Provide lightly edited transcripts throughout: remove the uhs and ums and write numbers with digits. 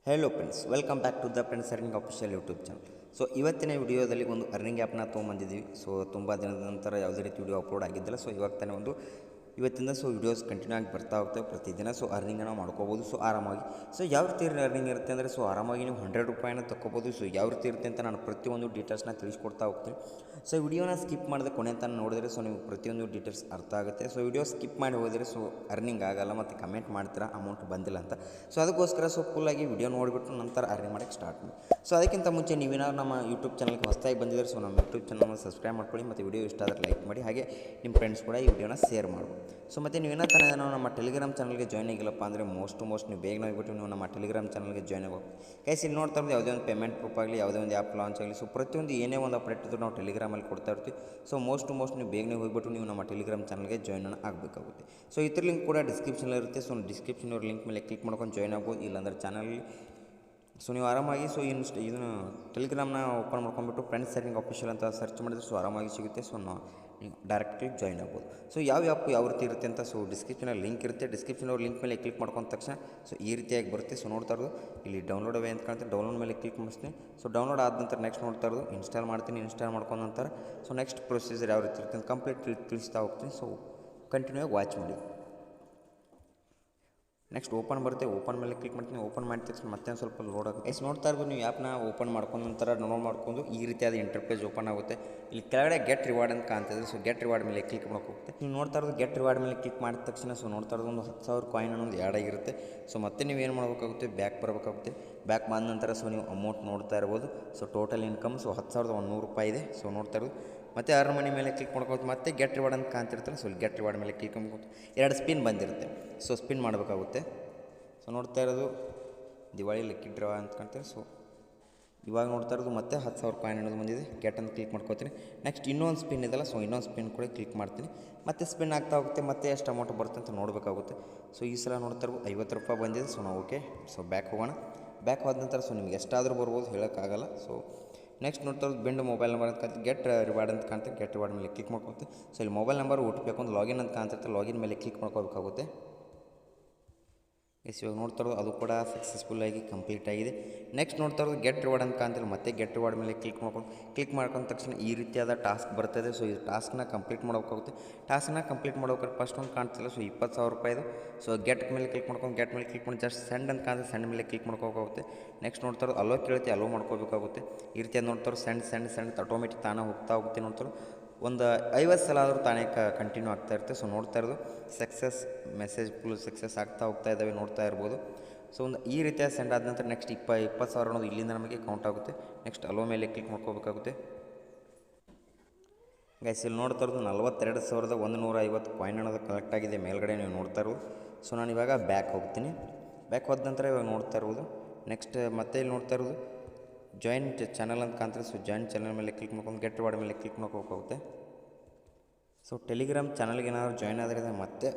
Hello friends, welcome back to the friends earning official YouTube channel. So ಇವತ್ತಿನ ವಿಡಿಯೋದಲ್ಲಿ ಒಂದು earning ಆ್ಯಪ್ನ ತೊಗೊಂಬಂದಿದ್ದೀವಿ. So ತುಂಬ ದಿನದ ನಂತರ ಯಾವುದೇ ರೀತಿ ವಿಡಿಯೋ ಅಪ್ಲೋಡ್ ಆಗಿದ್ದಿಲ್ಲ. ಸೊ ಇವಾಗ ತಾನೇ ಇವತ್ತಿಂದ ವಿಡಿಯೋಸ್ ಕಂಟಿನ್ಯೂ ಆಗಿ ಬರ್ತಾ ಹೋಗ್ತವೆ ಪ್ರತಿದಿನ. ಅರ್ನಿಂಗನ್ನು ಮಾಡ್ಕೋಬೋದು ಆರಾಮಾಗಿ. ಯಾವ ರೀತಿ ಅರ್ನಿಂಗ್ ಇರುತ್ತೆ ಅಂದರೆ ಆರಾಮಾಗಿ ನೀವು 100 ರೂಪಾಯಿನ ತಗೋಬೋದು. ಯಾವ ರೀತಿ ಇರುತ್ತೆ ಅಂತ ನಾನು ಪ್ರತಿಯೊಂದು ಡೀಟೇಲ್ಸ್ನ ತಿಳಿಸ್ಕೊಡ್ತಾ ಹೋಗ್ತೀನಿ. ವಿಡಿಯೋನ ಸ್ಕಿಪ್ ಮಾಡಿದೆ ಕೊನೆ ತನಕ ನೋಡಿದ್ರೆ ನೀವು ಪ್ರತಿಯೊಂದು ಡೀಟೇಲ್ಸ್ ಅರ್ಥ ಆಗುತ್ತೆ. ವಿಡಿಯೋ ಸ್ಕಿಪ್ ಮಾಡಿ ಹೋದರೆ ಅರ್ನಿಂಗ್ ಆಗಲ್ಲ ಮತ್ತು ಕಮೆಂಟ್ ಮಾಡ್ತೀರಾ ಅಮೌಂಟ್ ಬಂದಿಲ್ಲ ಅಂತ. ಅದಕ್ಕೋಸ್ಕರ ಫುಲ್ಲಾಗಿ ವಿಡಿಯೋ ನೋಡಿಬಿಟ್ಟು ನಂತರ ಅರ್ನಿಂಗ್ ಮಾಡೋಕ್ಕೆ ಸ್ಟಾರ್ಟ್ ಮಾಡಿ. ಅದಕ್ಕಿಂತ ಮುಂಚೆ ನೀವೇನಾದ್ರು ನಮ್ಮ ಯೂಟ್ಯೂಬ್ ಚಾನಲ್ಗೆ ಹೊಸದಾಗಿ ಬಂದಿದ್ದಾರೆ ನಮ್ಮ ಯೂಟ್ಯೂಬ್ ಚಾನಲ್ನ ಸಬ್ಸ್ಕ್ರೈಬ್ ಮಾಡ್ಕೊಳ್ಳಿ ಮತ್ತು ವಿಡಿಯೋ ಇಷ್ಟ ಆದರೆ ಲೈಕ್ ಮಾಡಿ. ಹಾಗೆ ನಿಮ್ಮ ಫ್ರೆಂಡ್ಸ್ ಕೂಡ ಈ ವಿಡಿಯೋನ ಶೇರ್ ಮಾಡ್ಬೋದು. ಮತ್ತು ನೀವೇನೋ ತಾನೇ ನಮ್ಮ ಟೆಲಿಗ್ರಾಮ್ ಚಾನಲ್ಗೆ ಜಾಯ್ನ್ ಆಗಿಲ್ಲಪ್ಪ ಅಂದರೆ ಮೋಸ್ಟ್ ನೀವು ಬೇಗ ಹೋಗ್ಬಿಟ್ಟು ನೀವು ನಮ್ಮ ಟೆಲಿಗ್ರಾಮ್ ಚಾನಲ್ಗೆ ಜಾಯ್ನ್ ಆಗಬೇಕು. ಇಲ್ಲಿ ನೋಡ್ತಾ ಇರೋದು ಯಾವುದೇ ಒಂದು ಪೇಮೆಂಟ್ ಪ್ರೂಫ್ ಆಗಲಿ, ಯಾವುದೇ ಒಂದು ಆ್ಯಪ್ ಲಾಂಚ್ ಆಗಲಿ, ಪ್ರತಿಯೊಂದು ಏನೇ ಒಂದು ಅಪ್ಡೇಟ್ ಇದ್ದರೂ ನಾವು ಟೆಲಿಗ್ರಾಮಲ್ಲಿ ಕೊಡ್ತಾ ಇರ್ತೀವಿ. ಮೋಸ್ಟ್ ನೀವು ಬೇಗನೆ ಹೋಗ್ಬಿಟ್ಟು ನೀವು ನಮ್ಮ ಟೆಲಿಗ್ರಾಮ್ ಚಾನಲ್ಗೆ ಜಾಯ್ನ್ ಆಗಬೇಕಾಗುತ್ತೆ. ಇದ್ರ ಲಿಂಕ್ ಕೂಡ ಡಿಸ್ಕ್ರಿಪ್ಷನಲ್ಲಿ ಇರುತ್ತೆ. ಡಿಸ್ಕ್ರಿಪ್ಷನ್ ಲಿಂಕ್ ಮೇಲೆ ಕ್ಲಿಕ್ ಮಾಡ್ಕೊಂಡು ಜಾಯ್ನ್ ಆಗ್ಬೋದು. ಇಲ್ಲಾಂದರೆ ಚಾನಲ್ ನೀವು ಆರಾಮಾಗಿ ಇದನ್ನು ಟೆಲಿಗ್ರಾಮ್ನ ಓಪನ್ ಮಾಡ್ಕೊಂಡ್ಬಿಟ್ಟು ಫ್ರೆಂಡ್ಸ್ ಅರ್ನಿಂಗ್ ಅಫಿಷಿಯಲ್ ಅಂತ ಸರ್ಚ್ ಮಾಡಿದ್ರೆ ಆರಾಮಾಗಿ ಸಿಗುತ್ತೆ. ನೀವು ಡೈರೆಕ್ಟ್ಲಿ ಜಾಯ್ನ್ ಆಗ್ಬೋದು. ಯಾವ ಆ್ಯಪ್ ಯಾವ ರೀತಿ ಇರುತ್ತೆ ಅಂತ ಡಿಸ್ಕ್ರಿಪ್ಷನಲ್ಲಿ ಲಿಂಕ್ ಇರುತ್ತೆ. ಡಿಸ್ಕ್ರಿಪ್ಷನ್ ಲಿಂಕ್ ಮೇಲೆ ಕ್ಲಿಕ್ ಮಾಡ್ಕೊಂಡ ತಕ್ಷಣ ಈ ರೀತಿಯಾಗಿ ಬರುತ್ತೆ. ನೋಡ್ತಾ ಇರೋದು ಇಲ್ಲಿ ಡೌನ್ಲೋಡ್ ಅವೇ ಅಂತ ಕಾಣುತ್ತೆ. ಡೌನ್ಲೋಡ್ ಮೇಲೆ ಕ್ಲಿಕ್ ಮಾಡಿಸ್ತೀನಿ. ಡೌನ್ಲೋಡ್ ಆದ ನಂತರ ನೆಕ್ಸ್ಟ್ ನೋಡ್ತಾ ಇರೋದು ಇನ್ಸ್ಟಾಲ್ ಮಾಡ್ತೀನಿ. ಇನ್ಸ್ಟಾಲ್ ಮಾಡ್ಕೊಂಡ ನಂತರ ನೆಕ್ಸ್ಟ್ ಪ್ರೊಸೀಜರ್ ಯಾವ ರೀತಿ ಇರುತ್ತೆ ಅಂತ ಕಂಪ್ಲೀಟ್ ತಿಳಿಸ್ತಾ ಹೋಗ್ತೀನಿ. ಕಂಟಿನ್ಯೂ ಆಗಿ ವಾಚ್ ಮಾಡಿ. ನೆಕ್ಸ್ಟ್ ಓಪನ್ ಬರುತ್ತೆ. ಓಪನ್ ಮೇಲೆ ಕ್ಲಿಕ್ ಮಾಡ್ತೀನಿ. ಓಪನ್ ಮಾಡಿದ ತಕ್ಷಣ ಮತ್ತೆ ಒಂದು ಸ್ವಲ್ಪ ಲೋಡ್ ಆಗುತ್ತೆ. ನೋಡ್ತಾ ಇರ್ಬೋದು ನೀವು ಆ್ಯಪ್ನ ಓಪನ್ ಮಾಡ್ಕೊಂಡ ನಂತರ ಡೌನ್ಲೋಡ್ ಮಾಡ್ಕೊಂಡು ಈ ರೀತಿಯಾದ ಇಂಟರ್ಫೇಸ್ ಓಪನ್ ಆಗುತ್ತೆ. ಇಲ್ಲಿ ಕೆಳಗಡೆ ಗೆಟ್ ರಿವಾರ್ಡ್ ಅಂತ ಕಾಣ್ತಿದೆ. ಗೆಟ್ ರಿವಾರ್ಡ್ ಮೇಲೆ ಕ್ಲಿಕ್ ಹೋಗುತ್ತೆ. ನೀವು ನೋಡ್ತಾ ಇರೋದು ಗೆಟ್ ರಿವಾರ್ಡ್ ಮೇಲೆ ಕ್ಲಿಕ್ ಮಾಡಿದ ತಕ್ಷಣ ನೋಡ್ತಾ ಇರೋದು ಒಂದು 10,000 ಕಾಯಿನ್ ಅನ್ನೋದು ಆ್ಯಡ್ ಆಗಿರುತ್ತೆ. ಮತ್ತೆ ನೀವು ಏನು ಮಾಡಬೇಕಾಗುತ್ತೆ, ಬ್ಯಾಕ್ ಬರಬೇಕಾಗುತ್ತೆ. ಬ್ಯಾಕ್ ಬಂದ ನಂತರ ನೀವು ಅಮೌಂಟ್ ನೋಡ್ತಾ ಇರ್ಬೋದು. ಟೋಟಲ್ ಇನ್ಕಮ್ 10,100 ರೂಪಾಯಿ ಇದೆ. ನೋಡ್ತಾ ಇರೋದು ಮತ್ತು ಅರ್ನ್ ಮನಿ ಮೇಲೆ ಕ್ಲಿಕ್ ಮಾಡ್ಕೋದು. ಮತ್ತೆ ಗೆಟ್ ರಿವಾರ್ಡ್ ಅಂತ ಕಾಣ್ತಿರ್ತಾರೆ. ಗೆಟ್ ರಿವಾರ್ಡ್ ಮೇಲೆ ಕ್ಲಿಕ್ ಮಾಡ್ಕೊಂಡು 2 ಸ್ಪಿನ್ ಬಂದಿರುತ್ತೆ. ಸ್ಪಿನ್ ಮಾಡಬೇಕಾಗುತ್ತೆ. ನೋಡ್ತಾ ಇರೋದು ದಿವಾಳಿ ಲಕ್ಕಿ ಡ್ರಾ ಅಂತ ಕಾಣ್ತಾರೆ. ಇವಾಗ ನೋಡ್ತಾ ಇರೋದು ಮತ್ತೆ 10,000 ಕಾಯಿನ್ ಅನ್ನೋದು ಬಂದಿದೆ. ಗೆಟ್ ಅಂತ ಕ್ಲಿಕ್ ಮಾಡ್ಕೋತೀನಿ. ನೆಕ್ಸ್ಟ್ ಇನ್ನೊಂದು ಸ್ಪಿನ್ ಇದೆಲ್ಲ, ಇನ್ನೊಂದು ಸ್ಪಿನ್ ಕೂಡ ಕ್ಲಿಕ್ ಮಾಡ್ತೀನಿ. ಮತ್ತೆ ಸ್ಪಿನ್ ಆಗ್ತಾ ಹೋಗುತ್ತೆ. ಮತ್ತೆ ಎಷ್ಟು ಅಮೌಂಟ್ ಬರುತ್ತೆ ಅಂತ ನೋಡಬೇಕಾಗುತ್ತೆ. ಈ ಸಲ ನೋಡ್ತಾ ಇರೋದು 50 ರೂಪಾಯಿ ಬಂದಿದೆ. ನಾವು ಓಕೆ. ಬ್ಯಾಕ್ ಹೋಗೋಣ. ಬ್ಯಾಕ್ ಹೋದ ನಂತರ ನಿಮ್ಗೆ ಎಷ್ಟಾದರೂ ಬರ್ಬೋದು, ಹೇಳೋಕ್ಕಾಗಲ್ಲ. ನೆಕ್ಸ್ಟ್ ನೋಡ್ತಾ ಇರೋದು ಬೆಂಡ್ ಮೊಬೈಲ್ ನಂಬರ್ ಅಂತ ಕಾಣ್ತೀವಿ. ಗೆಟ್ ರಿವಾರ್ಡ್ ಅಂತ ಕಾಣ್ತೀವಿ. ಗೆಟ್ ರಿವಾರ್ಡ್ ಮೇಲೆ ಕ್ಲಿಕ್ ಮಾಡ್ಕೊತೀವಿ. ಇಲ್ಲಿ ಮೊಬೈಲ್ ನಂಬರ್ ಹುಟ್ಟಬೇಕು ಅಂತ ಲಾಗಿನ್ ಅಂತ ಕಾಣ್ತಿರ್ತಾರೆ. ಲಾಗಿನ್ ಮೇಲೆ ಕ್ಲಿಕ್ ಮಾಡ್ಕೋಬೇಕಾಗುತ್ತೆ. ಇವಾಗ ನೋಡ್ತಾ ಇರೋದು ಅದು ಕೂಡ ಸಕ್ಸಸ್ಫುಲ್ಲಾಗಿ ಕಂಪ್ಲೀಟ್ ಆಗಿದೆ. ನೆಕ್ಸ್ಟ್ ನೋಡ್ತಾ ಇರೋದು ಗೆಟ್ ರಿವಾರ್ಡ್ ಅಂತ ಕಾಣ್ತಿಲ್ಲ. ಮತ್ತೆ ಗೆಟ್ ರಿವಾರ್ಡ್ ಮೇಲೆ ಕ್ಲಿಕ್ ಮಾಡ್ಕೊಂಡ ತಕ್ಷಣ ಈ ರೀತಿಯಾದ ಟಾಸ್ಕ್ ಬರ್ತದೆ. ಈ ಟಾಸ್ಕ್ನ ಕಂಪ್ಲೀಟ್ ಮಾಡೋಕ್ಕಾಗುತ್ತೆ. ಟಾಸ್ಕ್ನ ಕಂಪ್ಲೀಟ್ ಮಾಡೋಕೆ ಫಸ್ಟ್ ಒಂದು ಕಾಣ್ತಿಲ್ಲ 20,000 ರೂಪಾಯಿದು. ಗೆಟ್ ಮೇಲೆ ಕ್ಲಿಕ್ ಮಾಡಿ ಜಸ್ಟ್ ಸೆಂಡ್ ಅಂತ ಕಾಣ್ತದೆ. ಸೆಂಡ್ ಮೇಲೆ ಕ್ಲಿಕ್ ಮಾಡ್ಕೋಬೇಕಾಗುತ್ತೆ. ನೆಕ್ಸ್ಟ್ ನೋಡ್ತಾ ಇರೋದು ಅಲೋ ಕೇಳುತ್ತೆ, ಅಲೋ ಮಾಡ್ಕೋಬೇಕಾಗುತ್ತೆ. ಈ ರೀತಿಯಾಗಿ ನೋಡ್ತಾ ಇರೋದು ಸೆಂಡ್ ಆಟೋಮೆಟಿಕ್ ತಾನೇ ಹೋಗ್ತಾ ಹೋಗುತ್ತೆ. ನೋಡ್ತಾ ಒಂದು 50 ಸಲ ಆದರೂ ತಾನೇ ಕಂಟಿನ್ಯೂ ಆಗ್ತಾ ಇರುತ್ತೆ. ನೋಡ್ತಾ ಇರೋದು ಸಕ್ಸಸ್ ಮೆಸೇಜ್ ಫುಲ್ ಸಕ್ಸಸ್ ಆಗ್ತಾ ಹೋಗ್ತಾ ಇದ್ದಾವೆ ನೋಡ್ತಾ ಇರ್ಬೋದು. ಒಂದು ಈ ರೀತಿಯ ಸೆಂಡ್ ಆದ ನಂತರ ನೆಕ್ಸ್ಟ್ 20,000 ಅನ್ನೋದು ಇಲ್ಲಿಂದ ನಮಗೆ ಕೌಂಟ್ ಆಗುತ್ತೆ. ನೆಕ್ಸ್ಟ್ ಅಲೋ ಮೇಲೆ ಕ್ಲಿಕ್ ಮಾಡ್ಕೋಬೇಕಾಗುತ್ತೆ. ಇಲ್ಲಿ ನೋಡ್ತಾ ಇರೋದು 42,150 ಕಾಯಿನ್ ಅನ್ನೋದು ಕಲೆಕ್ಟ್ ಆಗಿದೆ ಮೇಲ್ಗಡೆ ನೀವು ನೋಡ್ತಾ ಇರೋದು. ನಾನು ಇವಾಗ ಬ್ಯಾಕ್ ಹೋಗ್ತೀನಿ. ಬ್ಯಾಕ್ ಹೋದ ನಂತರ ಇವಾಗ ನೋಡ್ತಾ ಇರ್ಬೋದು. ನೆಕ್ಸ್ಟ್ ಮತ್ತೆ ಇಲ್ಲಿ ನೋಡ್ತಾ ಇರೋದು ಜಾಯಿನ್ ಚಾನಲ್ ಅಂತ ಕಾಣ್ತಾರೆ. ಜಾಯಿನ್ ಚಾನಲ್ ಮೇಲೆ ಕ್ಲಿಕ್ ಮಾಡ್ಕೊಂಡು ಗೆಟ್ ರಿವಾರ್ಡ್ ಮೇಲೆ ಕ್ಲಿಕ್ ಮಾಡ್ಕೋಬೇಕಾಗುತ್ತೆ. ಟೆಲಿಗ್ರಾಮ್ ಚಾನಲ್ಗೆ ಏನಾದರೂ ಜಾಯ್ನ್ ಆದರೆ ಮತ್ತೆ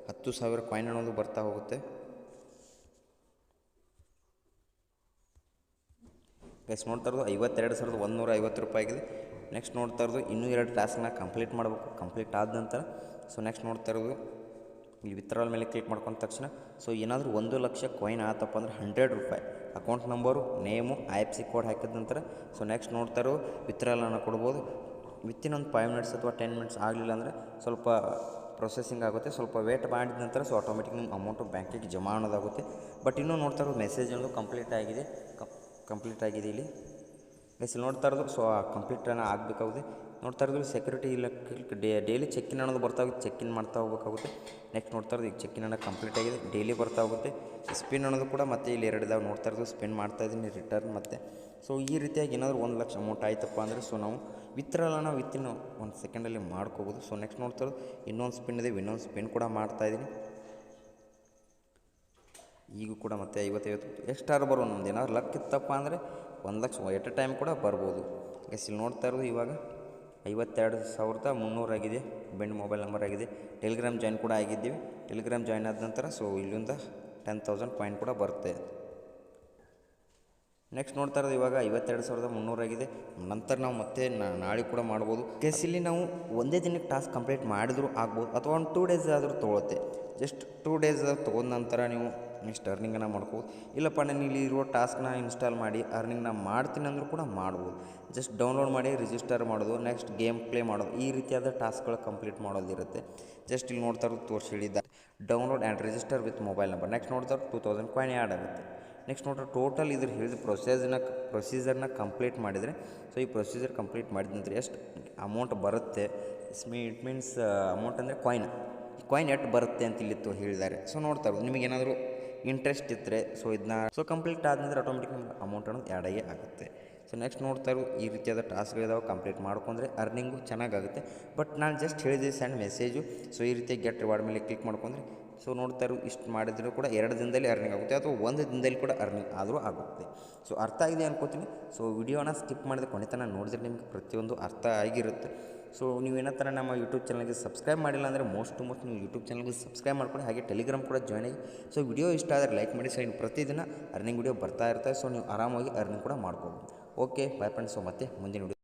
10,000 ಕಾಯಿನ್ ಅನ್ನೋದು ಬರ್ತಾ ಹೋಗುತ್ತೆ. ನೋಡ್ತಾ ಇರೋದು 52,150 ರೂಪಾಯಿ ಆಗಿದೆ. ನೆಕ್ಸ್ಟ್ ನೋಡ್ತಾ ಇರೋದು ಇನ್ನೂ 2 ಟಾಸ್ಕ್ನ ಕಂಪ್ಲೀಟ್ ಮಾಡಬೇಕು. ಕಂಪ್ಲೀಟ್ ಆದ ನಂತರ ನೆಕ್ಸ್ಟ್ ನೋಡ್ತಾ ಇರೋದು ಇಲ್ಲಿ ವಿತ್ಡ್ರಾಲ್ ಮೇಲೆ ಕ್ಲಿಕ್ ಮಾಡ್ಕೊಂಡ ತಕ್ಷಣ ಏನಾದರೂ 1,00,000 ಕಾಯಿನ್ ಆತಪ್ಪ ಅಂದರೆ 100 ರೂಪಾಯಿ account number, name, IFSC code ಹಾಕಿದ ನಂತರ ನೆಕ್ಸ್ಟ್ ನೋಡ್ತಾ ಇರೋ ವಿತ್ಡ್ರಾಲನ್ನು ಕೊಡ್ಬೋದು. ವಿತಿನ್ ಒಂದು 5 ಮಿನಿಟ್ಸ್ ಅಥವಾ 10 ಮಿನಿಟ್ಸ್ ಆಗಲಿಲ್ಲ ಅಂದರೆ ಸ್ವಲ್ಪ ಪ್ರೊಸೆಸಿಂಗ್ ಆಗುತ್ತೆ. ಸ್ವಲ್ಪ ವೇಟ್ ಮಾಡಿದ ನಂತರ ಆಟೋಮೆಟಿಕ್ ನಿಮ್ಮ ಅಮೌಂಟು ಬ್ಯಾಂಕಿಗೆ ಜಮಾ ಅನ್ನೋದಾಗುತ್ತೆ. ಬಟ್ ಇನ್ನೂ ನೋಡ್ತಾ ಇರೋದು ಮೆಸೇಜ್ ಅನ್ನೋದು ಕಂಪ್ಲೀಟ್ ಆಗಿದೆ ಇಲ್ಲಿ. ನೋಡ್ತಾ ಇರೋದು ಕಂಪ್ಲೀಟನ್ನು ಆಗಬೇಕಾಗುತ್ತೆ. ನೋಡ್ತಾ ಇರೋದು ಸೆಕ್ಯೂರಿಟಿ ಇಲ್ಲ ಡೈಲಿ ಚೆಕ್ಕಿನ್ ಅನ್ನೋದು ಬರ್ತಾ ಹೋಗುತ್ತೆ. ಚೆಕ್ಕಿನ್ ಮಾಡ್ತಾ ಹೋಗಬೇಕಾಗುತ್ತೆ. ನೆಕ್ಸ್ಟ್ ನೋಡ್ತಾ ಇರೋದು ಈಗ ಚೆಕ್ಕಿನ್ ಅನ್ನೋ ಕಂಪ್ಲೀಟ್ ಆಗಿದೆ. ಡೈಲಿ ಬರ್ತಾ ಹೋಗುತ್ತೆ. ಸ್ಪಿನ್ ಅನ್ನೋದು ಕೂಡ ಮತ್ತೆ ಇಲ್ಲಿ 2 ಇದಾವೆ ನೋಡ್ತಾ ಇರೋದು. ಸ್ಪಿನ್ ಮಾಡ್ತಾಯಿದ್ದೀನಿ ರಿಟರ್ನ್ ಮತ್ತೆ. ಈ ರೀತಿಯಾಗಿ ಏನಾದರೂ 1,00,000 ಅಮೌಂಟ್ ಆಯ್ತಪ್ಪ ಅಂದರೆ ನಾವು ವಿತ್ಡ್ರಾಲನ್ನು ವಿತಿನ್ 1 ಸೆಕೆಂಡಲ್ಲಿ ಮಾಡ್ಕೋಬೋದು. ನೆಕ್ಸ್ಟ್ ನೋಡ್ತಾ ಇರೋದು ಇನ್ನೊಂದು ಸ್ಪಿನ್ ಇದೆ. ಇನ್ನೊಂದು ಸ್ಪಿನ್ ಕೂಡ ಮಾಡ್ತಾಯಿದ್ದೀನಿ. ಈಗೂ ಕೂಡ ಮತ್ತೆ 50 ಎಷ್ಟಾರು ಬರ್ಬೋದು. ನಮ್ದು ಏನಾದ್ರು ಲಕ್ ಇತ್ತಪ್ಪ ಅಂದರೆ 1,00,000 ಎಟ್ ಎ ಟೈಮ್ ಕೂಡ ಬರ್ಬೋದು. ಇಲ್ಲಿ ನೋಡ್ತಾ ಇರೋದು ಇವಾಗ 52,300 ಆಗಿದೆ. ಬೆಂಡ್ ಮೊಬೈಲ್ ನಂಬರ್ ಆಗಿದೆ. ಟೆಲಿಗ್ರಾಮ್ ಜಾಯ್ನ್ ಕೂಡ ಆಗಿದ್ದೀವಿ. ಟೆಲಿಗ್ರಾಮ್ ಜಾಯ್ನ್ ಆದ ನಂತರ ಇಲ್ಲಿಂದ 10,000 ಕಾಯಿನ್ ಕೂಡ ಬರುತ್ತೆ. ನೆಕ್ಸ್ಟ್ ನೋಡ್ತಾ ಇರೋದು ಇವಾಗ 52,300 ಆಗಿದೆ. ನಂತರ ನಾವು ಮತ್ತೆ ನಾಳೆ ಕೂಡ ಮಾಡ್ಬೋದು. ಇಲ್ಲಿ ನಾವು ಒಂದೇ ದಿನಕ್ಕೆ ಟಾಸ್ಕ್ ಕಂಪ್ಲೀಟ್ ಮಾಡಿದರೂ ಆಗ್ಬೋದು ಅಥವಾ ಒಂದು 2 ಡೇಸ್ ಆದರೂ ತೊಗೊಳುತ್ತೆ. ಜಸ್ಟ್ 2 ಡೇಸ್ ತೊಗೊಂಡ ನಂತರ ನೀವು ನೆಕ್ಸ್ಟ್ ಅರ್ನಿಂಗನ್ನು ಮಾಡ್ಕೋಬೋದು. ಇಲ್ಲಪ್ಪ ನಾನು ಇಲ್ಲಿ ಇರೋ ಟಾಸ್ಕ್ನ ಇನ್ಸ್ಟಾಲ್ ಮಾಡಿ ಅರ್ನಿಂಗ್ನ ಮಾಡ್ತೀನಿ ಅಂದರೂ ಕೂಡ ಮಾಡ್ಬೋದು. ಜಸ್ಟ್ ಡೌನ್ಲೋಡ್ ಮಾಡಿ ರಿಜಿಸ್ಟರ್ ಮಾಡೋದು, ನೆಕ್ಸ್ಟ್ ಗೇಮ್ ಪ್ಲೇ ಮಾಡೋದು, ಈ ರೀತಿಯಾದ ಟಾಸ್ಕ್ಗಳು ಕಂಪ್ಲೀಟ್ ಮಾಡೋದಿರುತ್ತೆ. ಜಸ್ಟ್ ಇಲ್ಲಿ ನೋಡ್ತಾ ಇರೋದು ತೋರಿಸಿ ಹೇಳಿದ್ದ download and register with mobile number. Next ನೋಡ್ತಾ 2000 ಕಾಯಿನ್ ಆ್ಯಡ್ ಆಗುತ್ತೆ. ನೆಕ್ಸ್ಟ್ ನೋಡ್ರಿ ಟೋಟಲ್ ಇದ್ರ ಹೇಳಿದ ಪ್ರೊಸೀಜರ್ನ ಕಂಪ್ಲೀಟ್ ಮಾಡಿದರೆ, ಸೊ ಈ ಪ್ರೊಸೀಜರ್ ಕಂಪ್ಲೀಟ್ ಮಾಡಿದ ನಂತರ ಎಷ್ಟು ಅಮೌಂಟ್ ಬರುತ್ತೆ, ಇಟ್ ಮೀನ್ಸ್ ಅಮೌಂಟ್ ಅಂದರೆ ಕಾಯಿನ್ ಎಷ್ಟು ಬರುತ್ತೆ ಅಂತ ಇಲ್ಲಿ ಹೇಳಿದ್ದಾರೆ. ಸೊ ನೋಡ್ತಾ ಇರೋದು ನಿಮಗೇನಾದರೂ ಇಂಟ್ರೆಸ್ಟ್ ಇದ್ದರೆ ಸೊ ಇದನ್ನ ಕಂಪ್ಲೀಟ್ ಆದನಂದ್ರೆ ಆಟೋಮೆಟಿಕ್ ನಿಮ್ಗೆ ಅಮೌಂಟ್ ಅನ್ನೋದು ಆ್ಯಡ್ ಆಗೇ ಆಗುತ್ತೆ. ಸೊ ನೆಕ್ಸ್ಟ್ ನೋಡ್ತಾ ಇರೋ ಈ ರೀತಿಯಾದ ಟಾಸ್ಕ್ಗಳಿದಾವೆ, ಕಂಪ್ಲೀಟ್ ಮಾಡ್ಕೊಂಡ್ರೆ ಅರ್ನಿಂಗು ಚೆನ್ನಾಗಾಗುತ್ತೆ. ಬಟ್ ನಾನು ಜಸ್ಟ್ ಹೇಳಿದೆ ಸಣ್ಣ ಮೆಸೇಜು. ಸೊ ಈ ರೀತಿ ಗೆಟ್ ರಿವಾರ್ಡ್ ಮೇಲೆ ಕ್ಲಿಕ್ ಮಾಡ್ಕೊಂಡ್ರೆ ಸೊ ನೋಡ್ತಾ ಇರೋ ಇಷ್ಟು ಮಾಡಿದರೂ ಕೂಡ 2 ದಿನದಲ್ಲಿ ಅರ್ನಿಂಗ್ ಆಗುತ್ತೆ, ಅಥವಾ 1 ದಿನದಲ್ಲಿ ಕೂಡ ಅರ್ನಿಂಗ್ ಆದರೂ ಆಗುತ್ತೆ. ಸೊ ಅರ್ಥ ಆಗಿದೆ ಅನ್ಕೋತೀನಿ. ಸೊ ವಿಡಿಯೋನ ಸ್ಕಿಪ್ ಮಾಡಿದ್ರೆ ಕೊನೆತನ ನೋಡಿದ್ರೆ ನಿಮಗೆ ಪ್ರತಿಯೊಂದು ಅರ್ಥ ಆಗಿರುತ್ತೆ. ಸೊ ನೀವೇನೋ ಥರ ನಮ್ಮ ಯೂಟ್ಯೂಬ್ ಚಾನಲ್ಗೆ ಸಬ್ಸ್ಕ್ರೈಬ್ ಮಾಡಿಲ್ಲ ಅಂದರೆ ಮೋಸ್ಟ್ ನೀವು ಯೂಟ್ಯೂಬ್ ಚಾನಲ್ಗೆ ಸಬ್ಸ್ಕ್ರೈಬ್ ಮಾಡ್ಕೊಳ್ಳಿ, ಹಾಗೆ ಟೆಲಿಗ್ರಾಮ್ ಕೂಡ ಜಾಯ್ನ್ ಆಗಿ. ಸೊ ವಿಡಿಯೋ ಇಷ್ಟ ಆದರೆ ಲೈಕ್ ಮಾಡಿ. ಸೊ ಇನ್ನು ಪ್ರತಿದಿನ ಅರ್ನಿಂಗ್ ವಿಡಿಯೋ ಬರ್ತಾ ಇರ್ತಾರೆ. ಸೊ ನೀವು ಆರಾಮಾಗಿ ಅರ್ನಿಂಗ್ ಕೂಡ ಮಾಡ್ಕೋಬೋದು. Okay, by friends. ಸೊ ಮತ್ತೆ ಮುಂದಿನ ವಿಡಿಯೋ